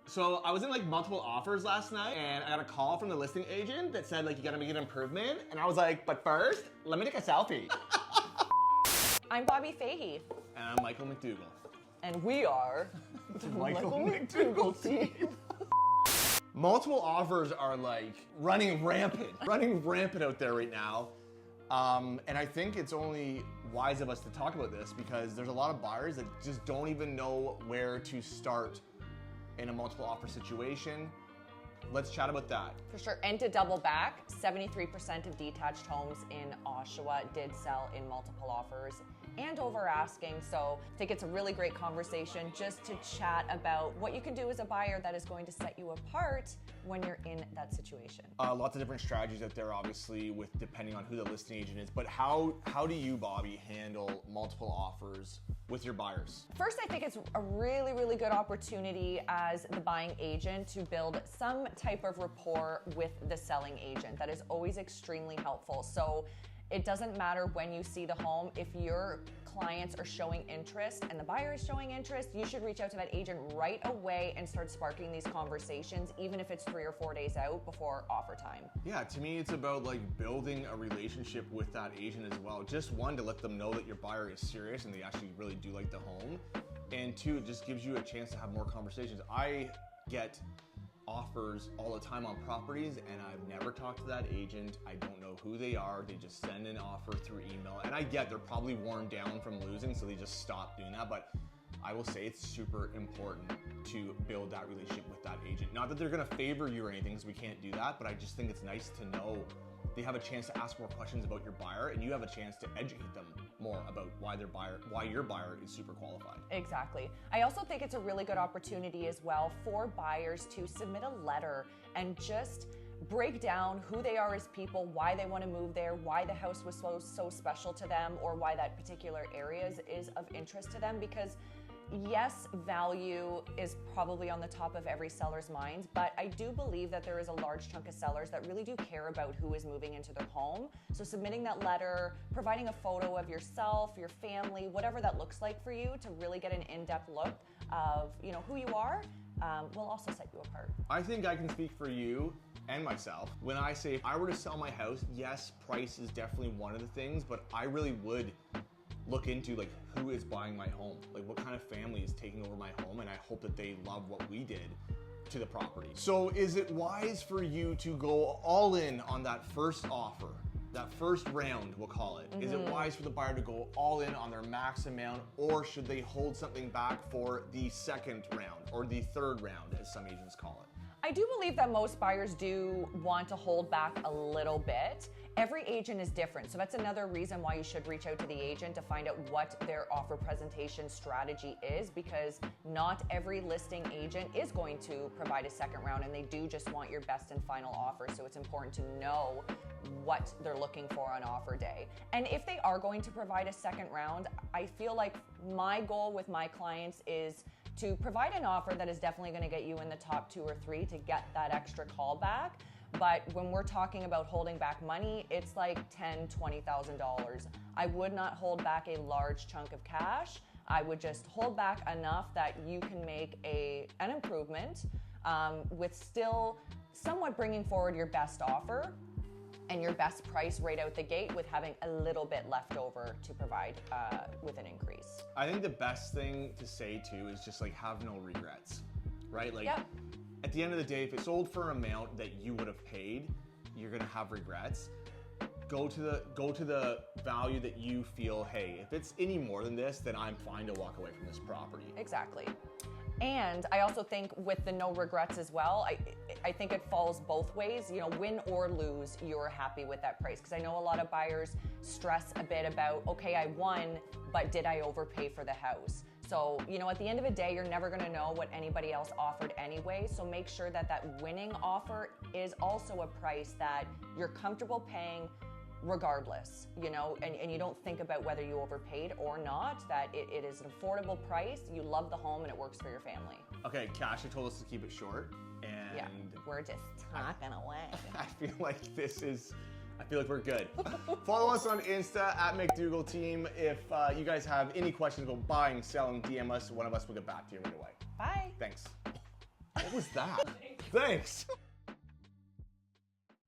So I was in like multiple offers last night and I got a call from the listing agent that said like you gotta make an improvement. And I was like, but first, let me take a selfie. I'm Bobbi Fahey. And I'm Michael McDougall. And we are the Michael McDougall team. Multiple offers are like running rampant out there right now. And I think it's only wise of us to talk about this because there's a lot of buyers that just don't even know where to start in a multiple offer situation. Let's chat about that. For sure. And to double back, 73% of detached homes in Oshawa did sell in multiple offers and over asking. So I think it's a really great conversation just to chat about what you can do as a buyer that is going to set you apart when you're in that situation. Lots of different strategies out there, obviously, with depending on who the listing agent is. But how do you, Bobbi, handle multiple offers with your buyers? First, I think it's a really, really good opportunity as the buying agent to build some type of rapport with the selling agent. That is always extremely helpful. So it doesn't matter when you see the home. If your clients are showing interest and the buyer is showing interest, you should reach out to that agent right away and start sparking these conversations, even if it's 3 or 4 days out before offer time. Yeah, to me, it's about like building a relationship with that agent as well. Just one, to let them know that your buyer is serious and they actually really do like the home. And two, it just gives you a chance to have more conversations. I get offers all the time on properties and I've never talked to that agent. I don't know who they are. They just send an offer through email. And I get they're probably worn down from losing, so they just stop doing that. But I will say it's super important to build that relationship with that agent. Not that they're gonna favor you or anything, because we can't do that, but I just think it's nice to know they have a chance to ask more questions about your buyer and you have a chance to educate them more about why your buyer is super qualified. Exactly. I also think it's a really good opportunity as well for buyers to submit a letter and just break down who they are as people, why they want to move there, why the house was so special to them, or why that particular area is of interest to them. Because yes, value is probably on the top of every seller's mind, but I do believe that there is a large chunk of sellers that really do care about who is moving into their home. So submitting that letter, providing a photo of yourself, your family, whatever that looks like for you, to really get an in-depth look of who you are, will also set you apart. I think I can speak for you and myself when I say if I were to sell my house, yes, price is definitely one of the things, but I really would look into like who is buying my home, like what kind of family is taking over my home, and I hope that they love what we did to the property. So is it wise for you to go all in on that first offer, that first round, we'll call it? Is it wise for the buyer to go all in on their max amount, or should they hold something back for the second round or the third round, as some agents call it? I do believe that most buyers do want to hold back a little bit. Every agent is different, so that's another reason why you should reach out to the agent to find out what their offer presentation strategy is, because not every listing agent is going to provide a second round, and they do just want your best and final offer. So it's important to know what they're looking for on offer day. And if they are going to provide a second round, I feel like my goal with my clients is to provide an offer that is definitely going to get you in the top 2 or 3 to get that extra call back. But when we're talking about holding back money, it's like $10,000, $20,000. I would not hold back a large chunk of cash. I would just hold back enough that you can make an improvement with still somewhat bringing forward your best offer and your best price right out the gate, with having a little bit left over to provide with an increase. I think the best thing to say too is just like have no regrets, right? Like at the end of the day, if it sold for an amount that you would have paid, you're gonna have regrets. Go to the value that you feel, hey, if it's any more than this, then I'm fine to walk away from this property. Exactly. And I also think with the no regrets as well, I think it falls both ways. Win or lose, you're happy with that price. Because I know a lot of buyers stress a bit about, okay, I won, but did I overpay for the house? So, at the end of the day, you're never gonna know what anybody else offered anyway. So make sure that that winning offer is also a price that you're comfortable paying regardless, and you don't think about whether you overpaid or not, that it is an affordable price, you love the home, and it works for your family. Okay, Kasia told us to keep it short, and yeah, we're just talking away. I feel like we're good. Follow us on Insta at McDougall Team. If you guys have any questions about buying, selling, DM us. One of us will get back to you right away. Bye. Thanks. What was that? Thanks.